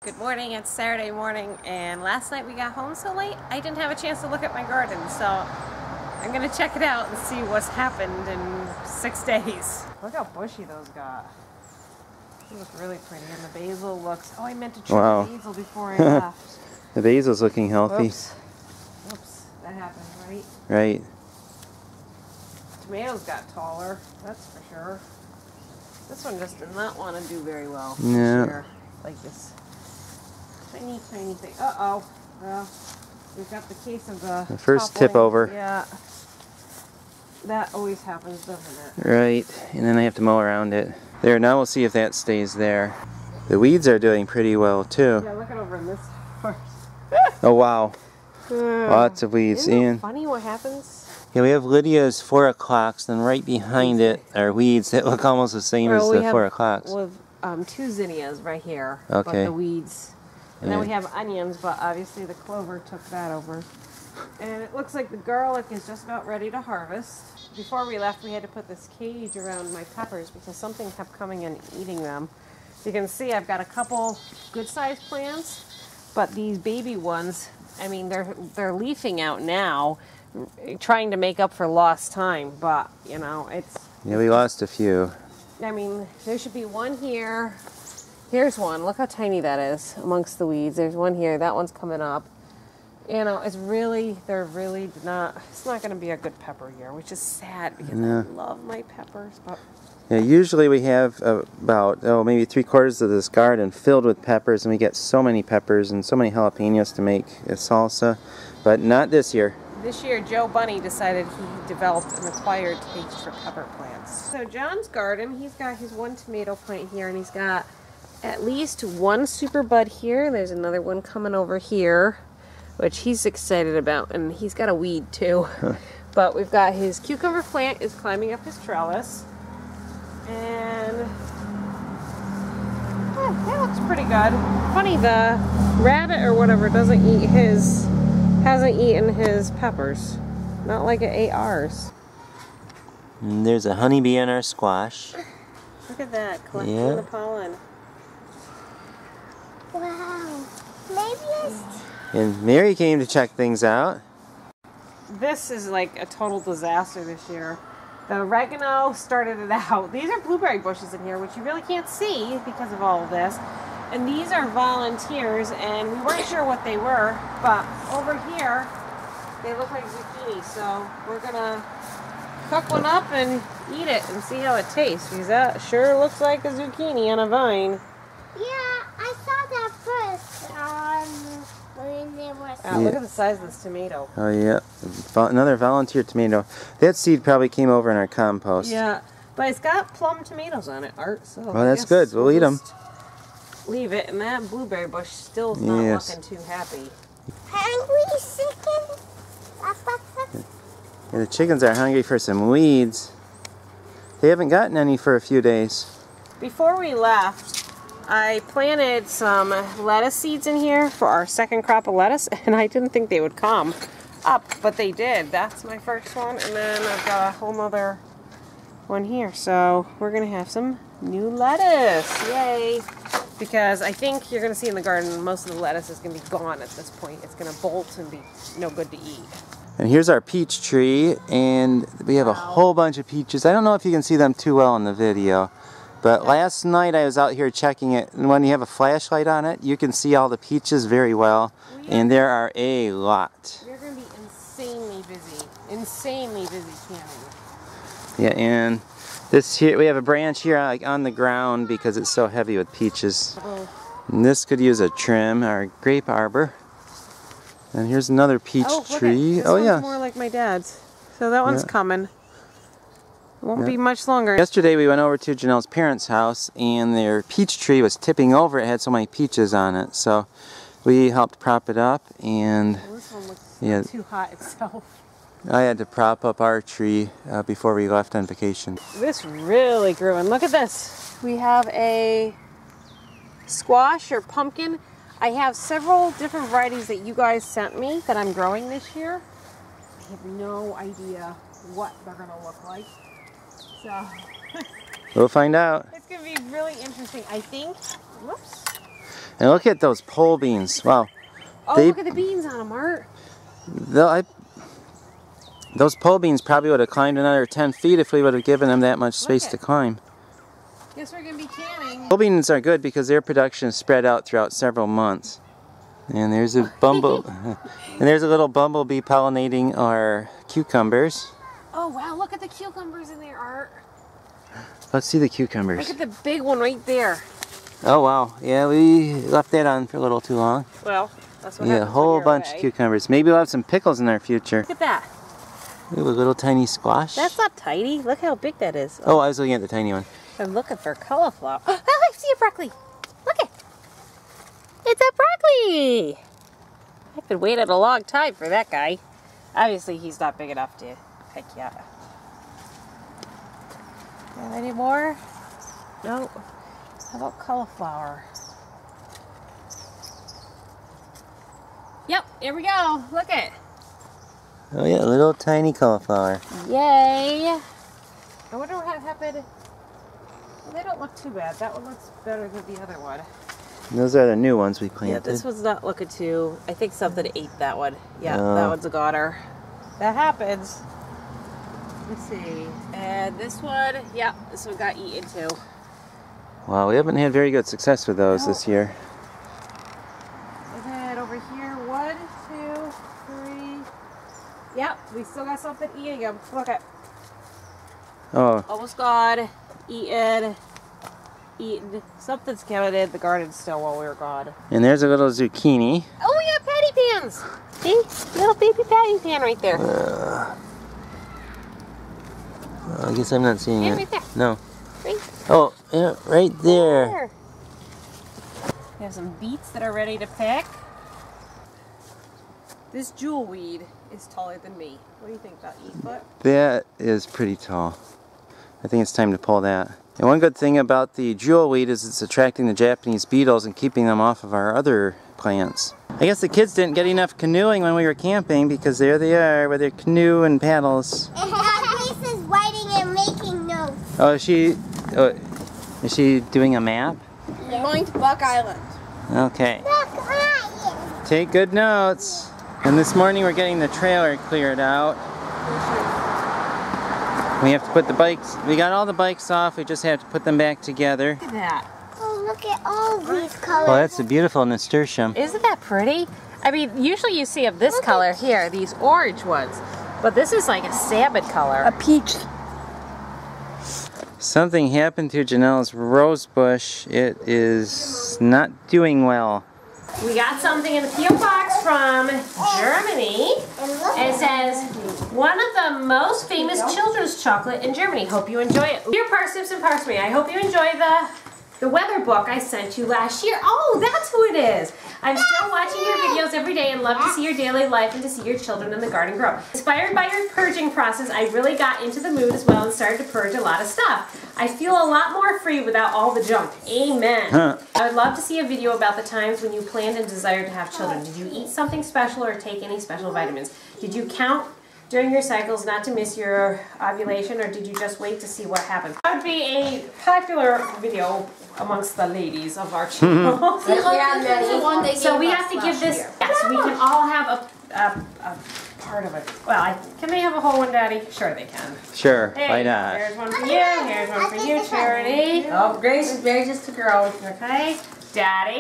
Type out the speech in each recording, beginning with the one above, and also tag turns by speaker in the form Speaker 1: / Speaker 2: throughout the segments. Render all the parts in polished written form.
Speaker 1: Good morning, it's Saturday morning, and last night we got home so late I didn't have a chance to look at my garden, so I'm gonna check it out and see what's happened in 6 days. Look how bushy those got. They look really pretty, and the basil looks... Oh, I meant to trim the basil before I left.
Speaker 2: The basil's looking healthy.
Speaker 1: Oops, that happened, right?
Speaker 2: Right.
Speaker 1: Tomatoes got taller, that's for sure. This one just did not want to do very well.
Speaker 2: Yeah.
Speaker 1: Like this tiny thing. Uh-oh. Well, we've got the case of the
Speaker 2: first
Speaker 1: toppling.
Speaker 2: tip over.
Speaker 1: Yeah. That always happens, doesn't it?
Speaker 2: Right. And then I have to mow around it. There, now we'll see if that stays there. The weeds are doing pretty well, too.
Speaker 1: Yeah, look it over in this part.
Speaker 2: Oh, wow. Lots of weeds.
Speaker 1: Isn't it funny what happens?
Speaker 2: Yeah, we have Lydia's 4 o'clocks, then right behind it are weeds that look almost the same as the 4 o'clocks.
Speaker 1: We have 2 zinnias right here,
Speaker 2: okay.
Speaker 1: but the weeds. And then we have onions, but obviously the clover took that over. And it looks like the garlic is just about ready to harvest. Before we left, we had to put this cage around my peppers because something kept coming and eating them. You can see I've got a couple good-sized plants, but these baby ones, I mean, they're leafing out now, trying to make up for lost time, but, you know, it's...
Speaker 2: Yeah, we lost a few.
Speaker 1: I mean, there should be one here. Here's one. Look how tiny that is amongst the weeds. There's one here. That one's coming up. You know, it's not going to be a good pepper year, which is sad because I love my peppers, but...
Speaker 2: Yeah, usually we have about, maybe 3/4 of this garden filled with peppers, and we get so many peppers and so many jalapenos to make a salsa, but not this year.
Speaker 1: This year, Joe Bunny decided he developed an acquired taste for pepper plants. So John's garden, he's got his 1 tomato plant here, and he's got at least 1 super bud here. There's another one coming over here, which he's excited about, and he's got a weed too. But we've got his cucumber plant is climbing up his trellis, and that looks pretty good. Funny, the rabbit or whatever hasn't eaten his peppers. Not like it ate ours.
Speaker 2: And there's a honeybee in our squash.
Speaker 1: Look at that, collecting the pollen.
Speaker 3: Wow. Maybe
Speaker 2: And Mary came to check things out.
Speaker 1: This is like a total disaster this year. The oregano started it out. These are blueberry bushes in here, which you really can't see because of all of this. And these are volunteers, and we weren't sure what they were, but over here, they look like zucchini. So we're gonna cook one up and eat it and see how it tastes, because that sure looks like a zucchini on a vine.
Speaker 3: Yeah, I saw that first. When they were...
Speaker 1: Oh, look at the size of this tomato.
Speaker 2: Oh yeah, another volunteer tomato. That seed probably came over in our compost.
Speaker 1: Yeah, but it's got plum tomatoes on it, Art. So
Speaker 2: well, that's good. We'll eat them.
Speaker 1: Leave it, and that blueberry bush still is not looking too happy.
Speaker 3: Hungry chicken?
Speaker 2: Yeah, the chickens are hungry for some weeds. They haven't gotten any for a few days.
Speaker 1: Before we left, I planted some lettuce seeds in here for our second crop of lettuce, and I didn't think they would come up, but they did. That's my first one, and then I've got a whole other one here. So we're going to have some new lettuce. Yay! Because I think you're going to see in the garden most of the lettuce is going to be gone at this point. It's going to bolt and be no good to eat.
Speaker 2: And here's our peach tree, and we have a whole bunch of peaches. I don't know if you can see them too well in the video, but last night I was out here checking it, and when you have a flashlight on it, you can see all the peaches very well, and there are a lot.
Speaker 1: We're going to be insanely busy canning.
Speaker 2: Yeah, and this here, we have a branch here like on the ground because it's so heavy with peaches. And this could use a trim, our grape arbor. And here's another peach tree.
Speaker 1: This one's more like my dad's. So that one's coming. It won't be much longer.
Speaker 2: Yesterday we went over to Janelle's parents' house, and their peach tree was tipping over. It had so many peaches on it. So we helped prop it up, and
Speaker 1: this one looks too hot itself.
Speaker 2: I had to prop up our tree before we left on vacation.
Speaker 1: This really grew, and look at this. We have a squash or pumpkin. I have several different varieties that you guys sent me that I'm growing this year. I have no idea what they're going to look like. So
Speaker 2: we'll find out.
Speaker 1: It's going to be really interesting. I think, whoops.
Speaker 2: And look at those pole beans. Wow.
Speaker 1: Oh, look at the beans on them, Art.
Speaker 2: Those pole beans probably would have climbed another 10 feet if we would have given them that much space to climb.
Speaker 1: Guess we're going to be canning.
Speaker 2: Pole beans are good because their production is spread out throughout several months. And there's a little bumblebee pollinating our cucumbers.
Speaker 1: Oh wow, look at the cucumbers in there, Art.
Speaker 2: Let's see the cucumbers.
Speaker 1: Look at the big one right there.
Speaker 2: Oh wow, yeah, we left that on for a little too long.
Speaker 1: Well, that's what
Speaker 2: Yeah, a
Speaker 1: happens
Speaker 2: whole
Speaker 1: when you're
Speaker 2: bunch
Speaker 1: away.
Speaker 2: of cucumbers. Maybe we'll have some pickles in our future.
Speaker 1: Look at that.
Speaker 2: Ooh, a little tiny squash.
Speaker 1: That's not tiny. Look how big that is.
Speaker 2: Oh, I was looking at the tiny one.
Speaker 1: I'm looking for cauliflower. Oh, I see a broccoli. Look it. It's a broccoli. I've been waiting a long time for that guy. Obviously, he's not big enough to pick yet. Have any more? No. How about cauliflower? Yep, here we go. Look it.
Speaker 2: Oh yeah, a little tiny cauliflower.
Speaker 1: Yay. I wonder what happened. Well, they don't look too bad. That one looks better than the other one.
Speaker 2: Those are the new ones we planted.
Speaker 1: Yeah, this one's not looking too... I think something ate that one. Yeah,
Speaker 2: Oh.
Speaker 1: that one's a goner. That happens. Let's see. And this one, yeah, this one got eaten too.
Speaker 2: Wow, we haven't had very good success with those this year.
Speaker 1: And then over here, 1, 2, 3. Yep, we still got something eating them. Look at.
Speaker 2: Oh,
Speaker 1: Almost gone. Eaten. Something's coming in the garden still while we were gone.
Speaker 2: and there's a little zucchini.
Speaker 1: Oh, we got patty pans. See? Little baby patty pan right there.
Speaker 2: I guess I'm not seeing
Speaker 1: Yeah,
Speaker 2: it.
Speaker 1: right there.
Speaker 2: No.
Speaker 1: Right
Speaker 2: Oh, yeah, right there.
Speaker 1: there. We have some beets that are ready to pick. This jewel weed is taller than me. What do you think about E-foot?
Speaker 2: That is pretty tall. I think it's time to pull that. And one good thing about the jewelweed is it's attracting the Japanese beetles and keeping them off of our other plants. I guess the kids didn't get enough canoeing when we were camping because there they are with their canoe and paddles.
Speaker 3: And Grace is writing and making notes.
Speaker 2: Oh, is she doing a map?
Speaker 4: We're going to Buck Island.
Speaker 2: Okay.
Speaker 3: Look, Ryan.
Speaker 2: Take good notes. And this morning we're getting the trailer cleared out. We have to put the bikes, we got all the bikes off, we just have to put them back together.
Speaker 1: Look at that.
Speaker 3: Oh, look at all these colors.
Speaker 2: Well, that's a beautiful nasturtium.
Speaker 1: Isn't that pretty? I mean, usually you see of this color here, these orange ones. But this is like a salmon color.
Speaker 4: A peach.
Speaker 2: Something happened to Janelle's rose bush. It is not doing well.
Speaker 1: We got something in the P.O. box from Germany.
Speaker 3: And look
Speaker 1: And it says, one of the most famous children's chocolate in Germany. Hope you enjoy it. Dear Parsnips and Parsimony, I hope you enjoy the weather book I sent you last year. Oh, that's who it is. I'm still watching your videos every day and love to see your daily life and to see your children in the garden grow. Inspired by your purging process, I really got into the mood as well and started to purge a lot of stuff. I feel a lot more free without all the junk. Amen.
Speaker 2: Huh.
Speaker 1: I would love to see a video about the times when you planned and desired to have children. Did you eat something special or take any special vitamins? Did you count during your cycles not to miss your ovulation, or did you just wait to see what happened? That would be a popular video amongst the ladies of our channel. So we have to give this, yes, we can all have a part of it. Well, can they have a whole one, Daddy? Sure they can.
Speaker 2: Sure,
Speaker 1: Hey,
Speaker 2: why not?
Speaker 1: Here's one for you, here's one for you, Charity.
Speaker 4: Oh, Grace is very just a girl.
Speaker 1: Okay, Daddy,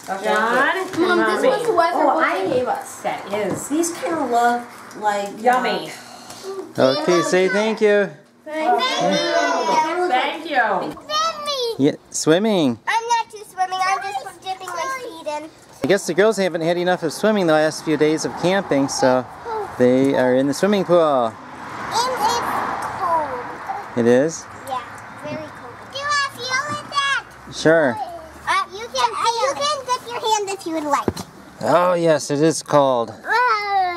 Speaker 1: John,
Speaker 4: Mom,
Speaker 1: and
Speaker 4: this was the
Speaker 1: Mommy.
Speaker 4: weather book they gave us.
Speaker 1: That is
Speaker 4: These kind of look like
Speaker 1: yummy.
Speaker 2: Okay, say thank you.
Speaker 1: Thank you.
Speaker 3: Swimming.
Speaker 2: Yeah, swimming.
Speaker 3: I'm not too swimming. I'm just dipping my feet in.
Speaker 2: I guess the girls haven't had enough of swimming the last few days of camping, so they are in the swimming pool.
Speaker 3: And it's cold.
Speaker 2: It is?
Speaker 3: Yeah, very cold. Do I feel it that?
Speaker 2: Sure.
Speaker 3: You can dip your hand if you would like.
Speaker 2: Oh yes, it is cold.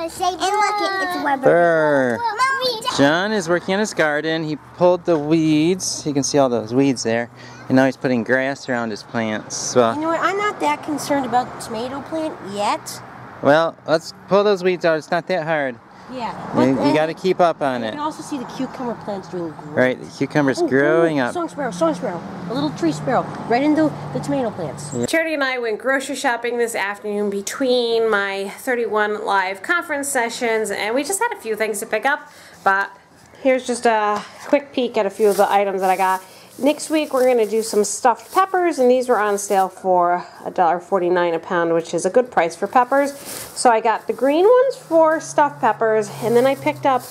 Speaker 3: Say and look, it's rubber.
Speaker 2: Brr.
Speaker 3: Mommy,
Speaker 2: John is working on his garden. He pulled the weeds. You can see all those weeds there. And now he's putting grass around his plants.
Speaker 4: You know what? I'm not that concerned about the tomato plant yet.
Speaker 2: Well, let's pull those weeds out. It's not that hard.
Speaker 4: Yeah.
Speaker 2: You got to keep up on
Speaker 4: You
Speaker 2: it.
Speaker 4: can also see the cucumber plants doing great.
Speaker 2: Right, the cucumber's growing up.
Speaker 4: Song sparrow, a little tree sparrow, right into the tomato plants.
Speaker 2: Yeah.
Speaker 1: Charity and I went grocery shopping this afternoon between my 31 live conference sessions, and we just had a few things to pick up, but here's just a quick peek at a few of the items that I got. Next week we're going to do some stuffed peppers, and these were on sale for $1.49 a pound, which is a good price for peppers. So I got the green ones for stuffed peppers, and then I picked up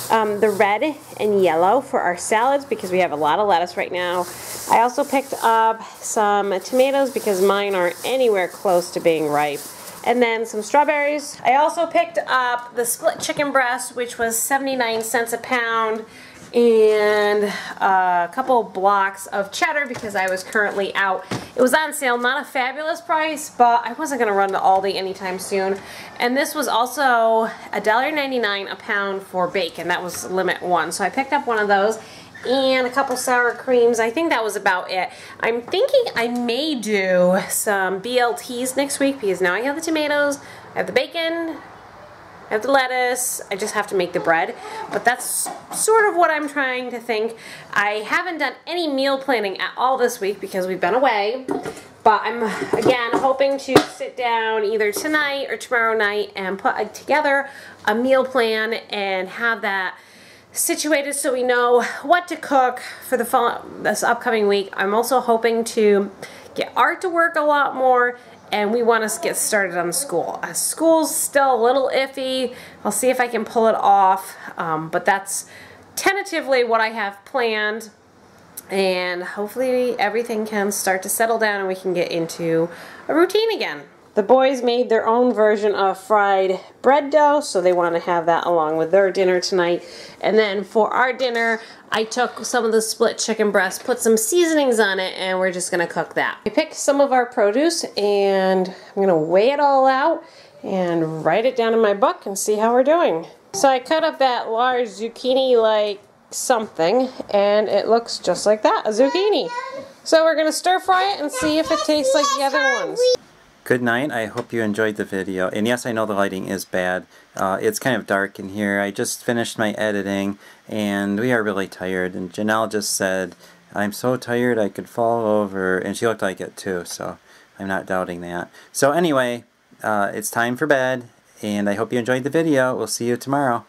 Speaker 1: the red and yellow for our salads because we have a lot of lettuce right now. I also picked up some tomatoes because mine aren't anywhere close to being ripe. And then some strawberries. I also picked up the split chicken breast, which was 79 cents a pound, and a couple blocks of cheddar because I was currently out. It was on sale, not a fabulous price, but I wasn't going to run to Aldi anytime soon. And this was also $1.99 a pound for bacon. That was limit 1. So I picked up one of those and a couple sour creams. I think that was about it. I'm thinking I may do some BLTs next week because now I have the tomatoes, I have the bacon, I have the lettuce, I just have to make the bread. But that's sort of what I'm trying to think. I haven't done any meal planning at all this week because we've been away. But I'm, again, hoping to sit down either tonight or tomorrow night and put together a meal plan and have that situated so we know what to cook for this upcoming week. I'm also hoping to get Art to work a lot more, and we want to get started on school. School's still a little iffy. I'll see if I can pull it off, but that's tentatively what I have planned, and hopefully everything can start to settle down and we can get into a routine again. The boys made their own version of fried bread dough, so they want to have that along with their dinner tonight. And then for our dinner, I took some of the split chicken breast, put some seasonings on it, and we're just going to cook that. I picked some of our produce, and I'm going to weigh it all out and write it down in my book and see how we're doing. So I cut up that large zucchini-like something, and it looks just like that, a zucchini. So we're going to stir fry it and see if it tastes like the other ones.
Speaker 2: Good night. I hope you enjoyed the video. And yes, I know the lighting is bad. It's kind of dark in here. I just finished my editing and we are really tired. And Janelle just said, I'm so tired I could fall over. And she looked like it too, so I'm not doubting that. So anyway, it's time for bed. And I hope you enjoyed the video. We'll see you tomorrow.